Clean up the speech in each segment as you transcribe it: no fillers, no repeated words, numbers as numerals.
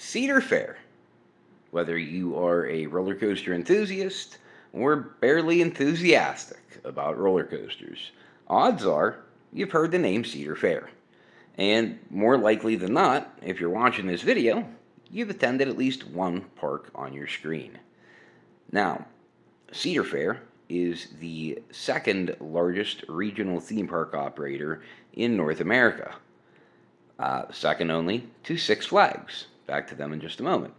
Cedar Fair. Whether you are a roller coaster enthusiast or barely enthusiastic about roller coasters, odds are you've heard the name Cedar Fair. And more likely than not, if you're watching this video, you've attended at least one park on your screen. Now, Cedar Fair is the second largest regional theme park operator in North America, second only to Six Flags. Back to them in just a moment.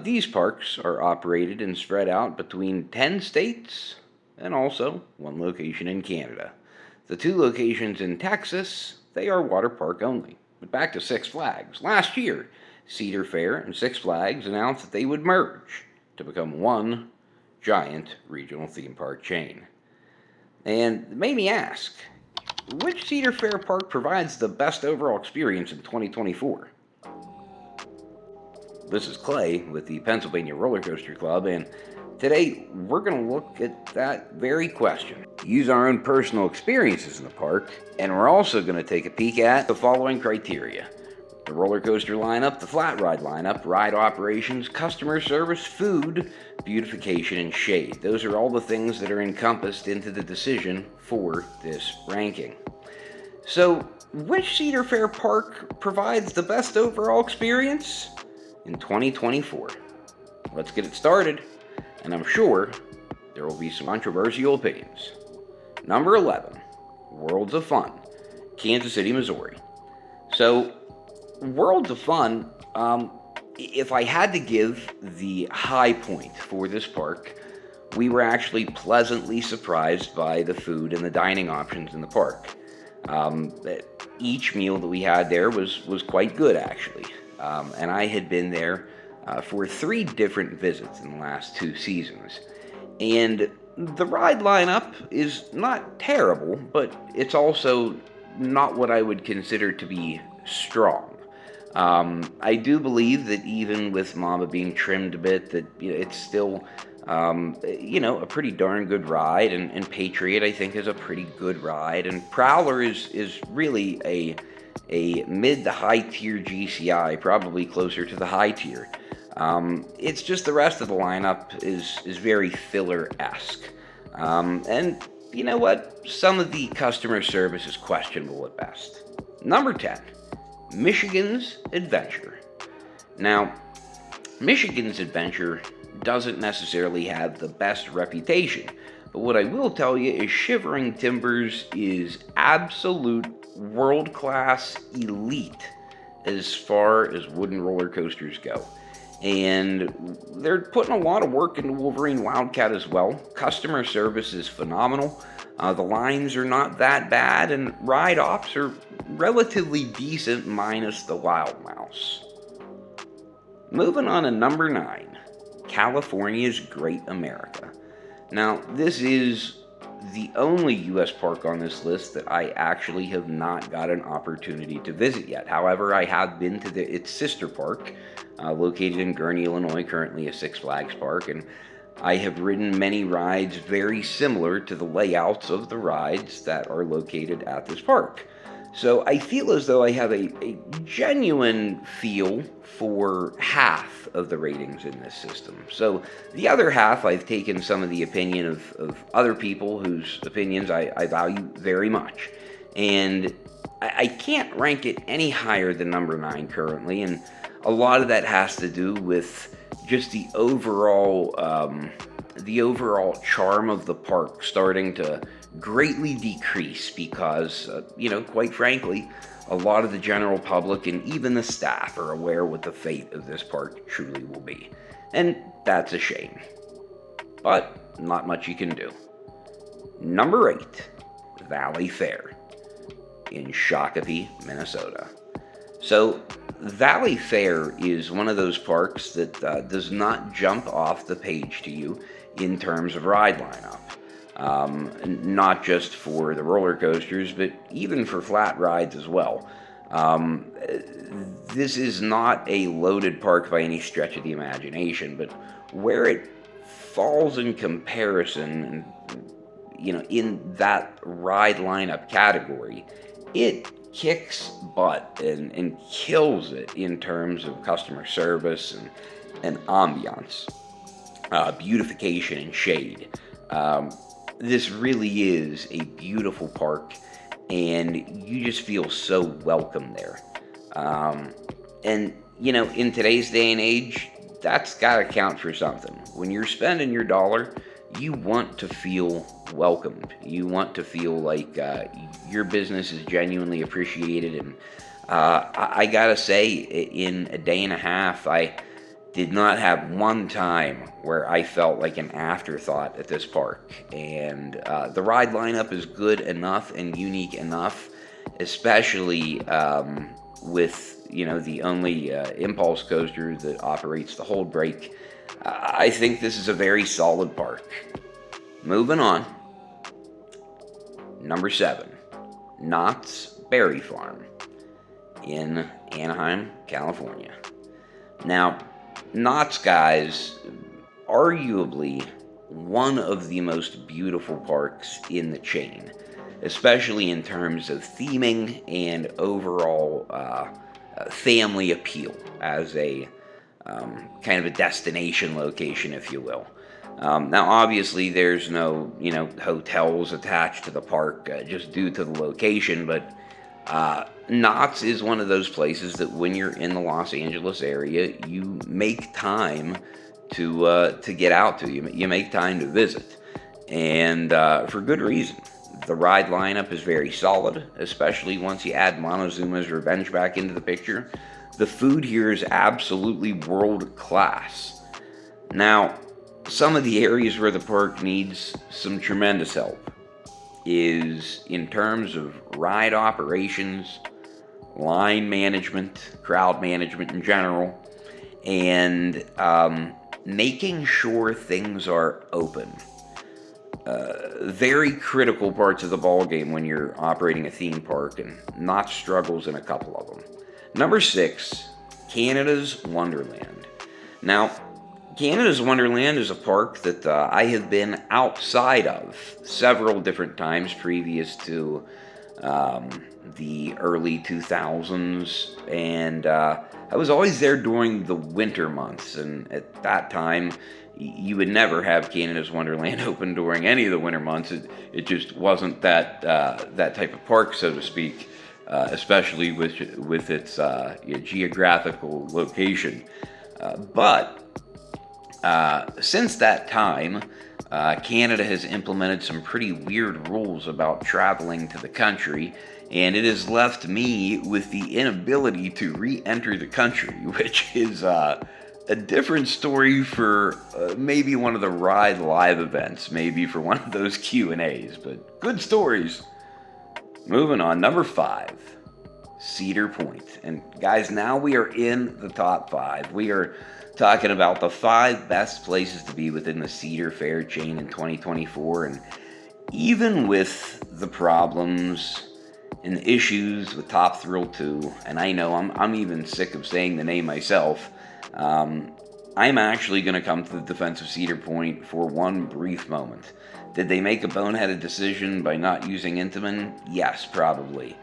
These parks are operated and spread out between 10 states and also one location in Canada. The two locations in Texas, they are water park only. But back to Six Flags. Last year, Cedar Fair and Six Flags announced that they would merge to become one giant regional theme park chain. And it made me ask, which Cedar Fair park provides the best overall experience in 2024? This is Clay with the Pennsylvania Roller Coaster Club, and today we're going to look at that very question. Use our own personal experiences in the park, and we're also going to take a peek at the following criteria: the roller coaster lineup, the flat ride lineup, ride operations, customer service, food, beautification, and shade. Those are all the things that are encompassed into the decision for this ranking. So, which Cedar Fair park provides the best overall experience in 2024? Let's get it started, and I'm sure there will be some controversial opinions. Number 11, Worlds of Fun, Kansas City, Missouri. So, Worlds of Fun, if I had to give the high point for this park, we were actually pleasantly surprised by the food and the dining options in the park. Each meal that we had there was quite good, actually. And I had been there for 3 different visits in the last 2 seasons. And the ride lineup is not terrible, but it's also not what I would consider to be strong. I do believe that even with Mama being trimmed a bit, that it's still a pretty darn good ride, and Patriot, I think, is a pretty good ride, and Prowler is really a mid to high tier GCI, probably closer to the high tier. It's just the rest of the lineup is very filler-esque. And you know what? Some of the customer service is questionable at best. Number 10, Michigan's Adventure. Now, Michigan's Adventure doesn't necessarily have the best reputation, but what I will tell you is Shivering Timbers is absolute world-class elite as far as wooden roller coasters go. And they're putting a lot of work into Wolverine Wildcat as well. Customer service is phenomenal. The lines are not that bad, and ride ops are relatively decent minus the Wild Mouse. Moving on to number 9, California's Great America. Now, this is the only U.S. park on this list that I actually have not got an opportunity to visit yet. However, I have been to its sister park, located in Gurnee, Illinois, currently a Six Flags park, and I have ridden many rides very similar to the layouts of the rides that are located at this park. So I feel as though I have a genuine feel for half of the ratings in this system. So the other half, I've taken some of the opinion of other people whose opinions I value very much. And I can't rank it any higher than number 9 currently, and a lot of that has to do with just the overall charm of the park starting to greatly decrease because, quite frankly, a lot of the general public and even the staff are aware what the fate of this park truly will be. And that's a shame. But not much you can do. Number 8, Valleyfair in Shakopee, Minnesota. So, Valleyfair is one of those parks that does not jump off the page to you in terms of ride lineup. Not just for the roller coasters, but even for flat rides as well. This is not a loaded park by any stretch of the imagination, but where it falls in comparison, in that ride lineup category, it kicks butt and kills it in terms of customer service and ambiance, beautification and shade. This really is a beautiful park, and you just feel so welcome there. And, in today's day and age, that's got to count for something. When you're spending your dollar, you want to feel welcomed. You want to feel like your business is genuinely appreciated. And I gotta say, in a day and a half, I did not have one time where I felt like an afterthought at this park. And the ride lineup is good enough and unique enough, especially with the only impulse coaster that operates the hold brake. I think this is a very solid park. Moving on. Number 7, Knott's Berry Farm in Anaheim, California. Now, Knott's, guys, arguably one of the most beautiful parks in the chain, especially in terms of theming and overall family appeal as a kind of a destination location, if you will. Now, obviously, there's no, hotels attached to the park just due to the location, but Knott's is one of those places that when you're in the Los Angeles area, you make time to get out to. You make time to visit, and for good reason. The ride lineup is very solid, especially once you add Montezuma's Revenge back into the picture. The food here is absolutely world class. Now, some of the areas where the park needs some tremendous help is in terms of ride operations, line management, crowd management in general, and making sure things are open. Very critical parts of the ballgame when you're operating a theme park, and Knott struggles in a couple of them. Number 6, Canada's Wonderland. Now, Canada's Wonderland is a park that I have been outside of several different times previous to the early 2000s, and I was always there during the winter months, and at that time, you would never have Canada's Wonderland open during any of the winter months. It just wasn't that type of park, so to speak, especially with its geographical location. But since that time, Canada has implemented some pretty weird rules about traveling to the country, and it has left me with the inability to re-enter the country, which is a different story for maybe one of the Ride Live events, maybe for one of those Q&As, but good stories. Moving on, number 5, Cedar Point. And guys, now we are in the top 5. We are talking about the 5 best places to be within the Cedar Fair chain in 2024, and even with the problems and the issues with Top Thrill 2, and I know I'm even sick of saying the name myself, I'm actually going to come to the defense of Cedar Point for one brief moment. Did they make a boneheaded decision by not using Intamin? Yes, probably.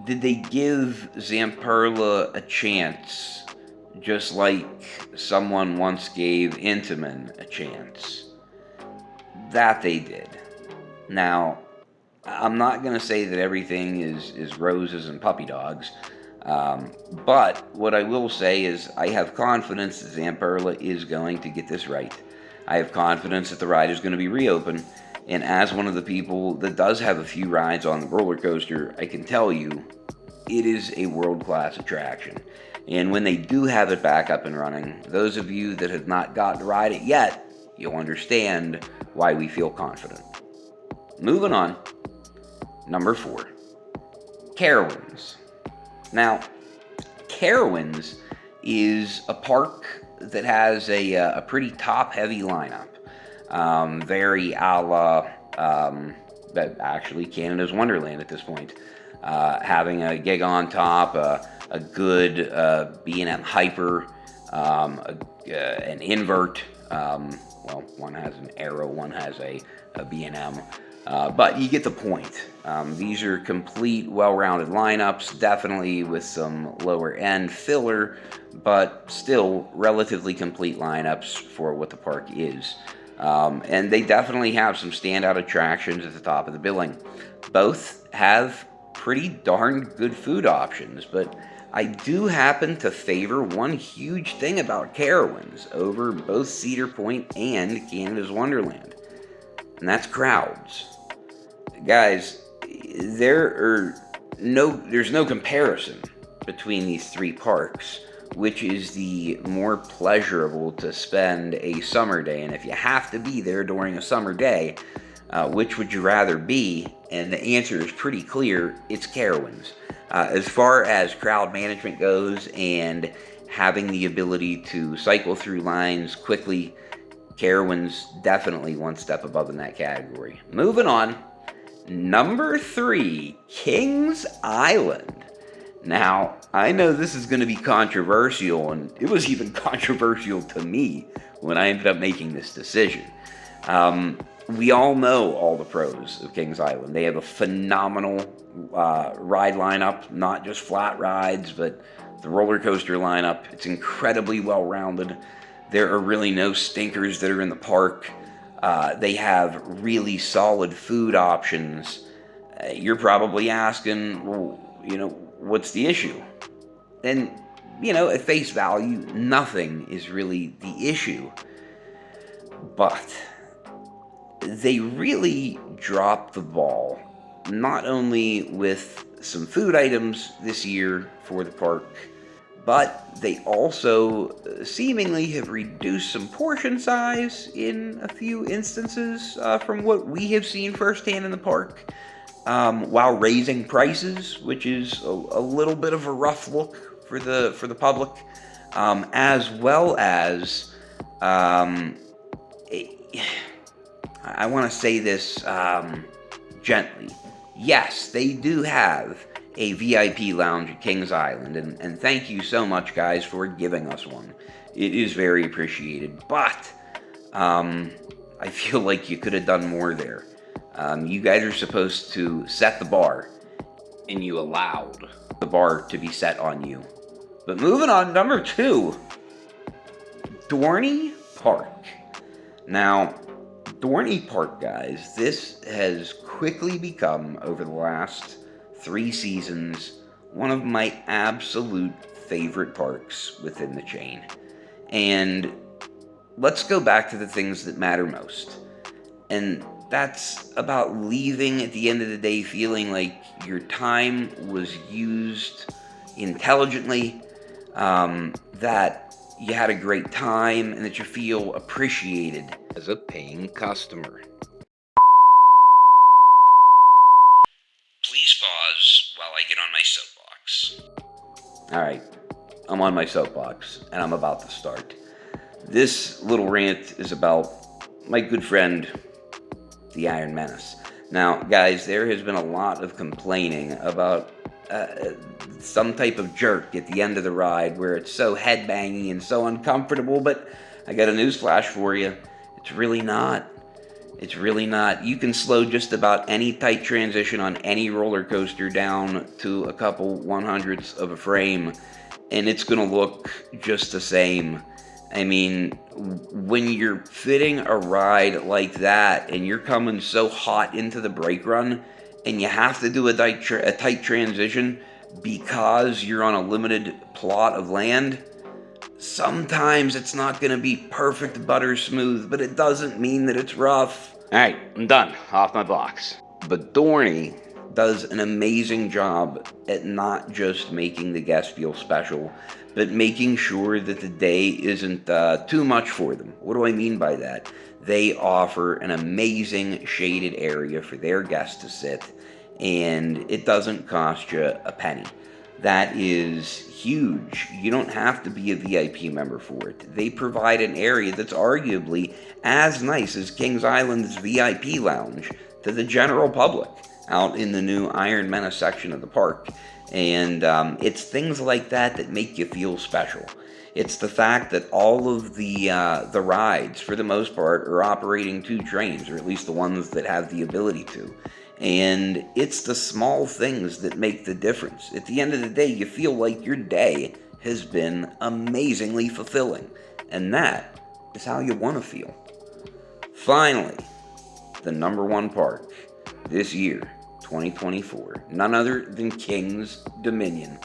Did they give Zamperla a chance, just like someone once gave Intamin a chance? That they did. Now, I'm not going to say that everything is roses and puppy dogs, but what I will say is I have confidence that Zamperla is going to get this right. I have confidence that the ride is going to be reopened, and as one of the people that does have a few rides on the roller coaster, I can tell you it is a world-class attraction. And when they do have it back up and running, those of you that have not gotten to ride it yet, you'll understand why we feel confident. Moving on, number 4, Carowinds. Now, Carowinds is a park that has a pretty top-heavy lineup. Very a la, actually Canada's Wonderland at this point. Having a gig on top, a good B&M Hyper, an invert. Well, one has an Arrow, one has a B&M. But you get the point. These are complete, well-rounded lineups, definitely with some lower-end filler, but still relatively complete lineups for what the park is. And they definitely have some standout attractions at the top of the billing. Both have pretty darn good food options, but I do happen to favor one huge thing about Carowinds over both Cedar Point and Canada's Wonderland, and that's crowds. Guys, there's no comparison between these three parks, which is the more pleasurable to spend a summer day. And if you have to be there during a summer day, which would you rather be? And the answer is pretty clear, it's Carowinds. As far as crowd management goes and having the ability to cycle through lines quickly, Carowinds definitely one step above in that category. Moving on, number 3, Kings Island. Now, I know this is going to be controversial, and it was even controversial to me when I ended up making this decision. We all know all the pros of Kings Island. They have a phenomenal ride lineup, not just flat rides, but the roller coaster lineup. It's incredibly well-rounded. There are really no stinkers that are in the park. They have really solid food options. You're probably asking, well, what's the issue? And, at face value, nothing is really the issue. But they really dropped the ball, not only with some food items this year for the park, but they also seemingly have reduced some portion size in a few instances from what we have seen firsthand in the park, while raising prices, which is a little bit of a rough look for the public, as well as I want to say this gently. Yes, they do have a VIP lounge at Kings Island, and thank you so much, guys, for giving us one. It is very appreciated, but I feel like you could have done more there. You guys are supposed to set the bar, and you allowed the bar to be set on you. But moving on, number 2, Dorney Park. Now, Dorney Park, guys, this has quickly become, over the last 3 seasons, one of my absolute favorite parks within the chain. And let's go back to the things that matter most. And that's about leaving at the end of the day feeling like your time was used intelligently, that you had a great time, and that you feel appreciated as a paying customer. Please pause while I get on my soapbox. Alright, I'm on my soapbox, and I'm about to start. This little rant is about my good friend, the Iron Menace. Now, guys, there has been a lot of complaining about some type of jerk at the end of the ride where it's so headbanging and so uncomfortable, but I got a newsflash for you. It's really not. It's really not. You can slow just about any tight transition on any roller coaster down to a couple 100ths of a frame, and it's going to look just the same. I mean, when you're fitting a ride like that and you're coming so hot into the brake run and you have to do a tight transition because you're on a limited plot of land, sometimes it's not going to be perfect butter smooth, but it doesn't mean that it's rough. Alright, I'm done. Off my box. But Dorney does an amazing job at not just making the guests feel special, but making sure that the day isn't too much for them. What do I mean by that? They offer an amazing shaded area for their guests to sit, and it doesn't cost you a penny. That is huge. You don't have to be a VIP member for it. They provide an area that's arguably as nice as Kings Island's VIP lounge to the general public out in the new Iron Menace section of the park. And it's things like that that make you feel special. It's the fact that all of the rides, for the most part, are operating two trains, or at least the ones that have the ability to. And it's the small things that make the difference. At the end of the day, you feel like your day has been amazingly fulfilling. And that is how you want to feel. Finally, the number one park this year, 2024, none other than King's Dominion.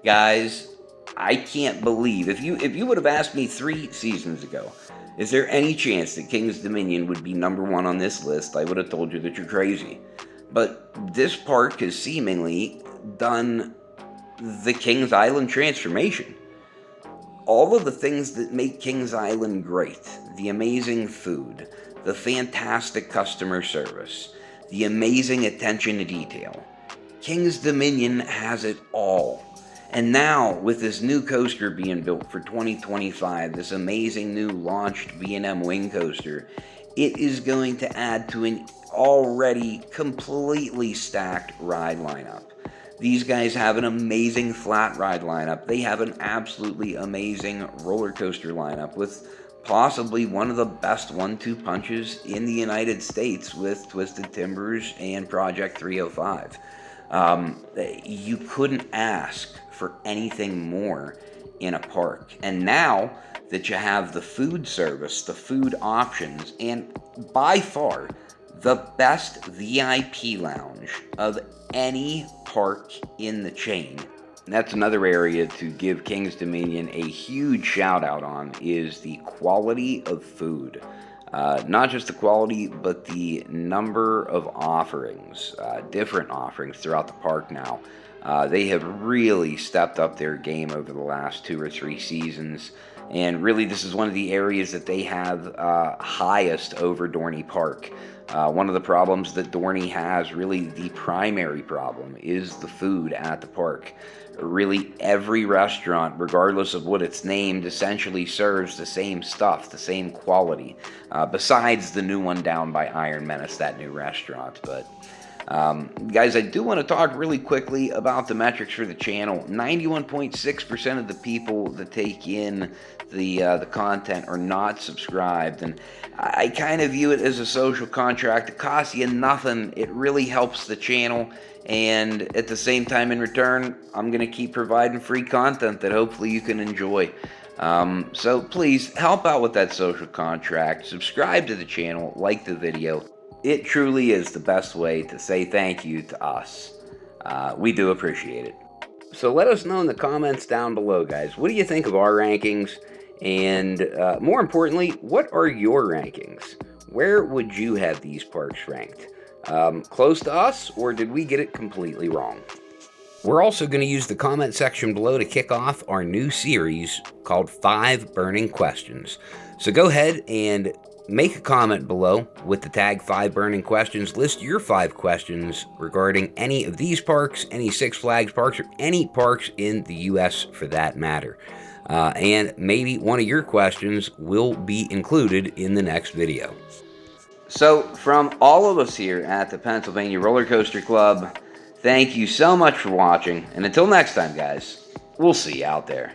Guys, I can't believe, if you would have asked me 3 seasons ago, is there any chance that King's Dominion would be number one on this list, I would have told you that you're crazy. But this park has seemingly done the Kings Island transformation. All of the things that make Kings Island great, the amazing food, the fantastic customer service, the amazing attention to detail. King's Dominion has it all. And now, with this new coaster being built for 2025, this amazing new launched B&M Wing coaster, it is going to add to an already completely stacked ride lineup. These guys have an amazing flat ride lineup. They have an absolutely amazing roller coaster lineup with possibly one of the best 1-2 punches in the United States with Twisted Timbers and Project 305. You couldn't ask for anything more in a park. And now that you have the food service, the food options, and by far the best VIP lounge of any park in the chain. And that's another area to give King's Dominion a huge shout out on, is the quality of food. Not just the quality, but the number of offerings, different offerings throughout the park now. They have really stepped up their game over the last 2 or 3 seasons. And really, this is one of the areas that they have highest over Dorney Park. One of the problems that Dorney has, really the primary problem, is the food at the park. Really, every restaurant, regardless of what it's named, essentially serves the same stuff, the same quality. Besides the new one down by Iron Menace, that new restaurant. But guys, I do want to talk really quickly about the metrics for the channel. 91.6% of the people that take in the content are not subscribed, and I kind of view it as a social contract. It costs you nothing. It really helps the channel, and at the same time, in return, I'm going to keep providing free content that hopefully you can enjoy. So please help out with that social contract. Subscribe to the channel, like the video. It truly is the best way to say thank you to us. We do appreciate it. So let us know in the comments down below, guys. What do you think of our rankings? And more importantly, what are your rankings? Where would you have these parks ranked? Close to us, or did we get it completely wrong? We're also going to use the comment section below to kick off our new series called 5 Burning Questions. So go ahead and make a comment below with the tag 5 Burning Questions. List your 5 questions regarding any of these parks, any Six Flags parks, or any parks in the U.S. for that matter. And maybe one of your questions will be included in the next video. So from all of us here at the Pennsylvania Roller Coaster Club, thank you so much for watching. And until next time, guys, we'll see you out there.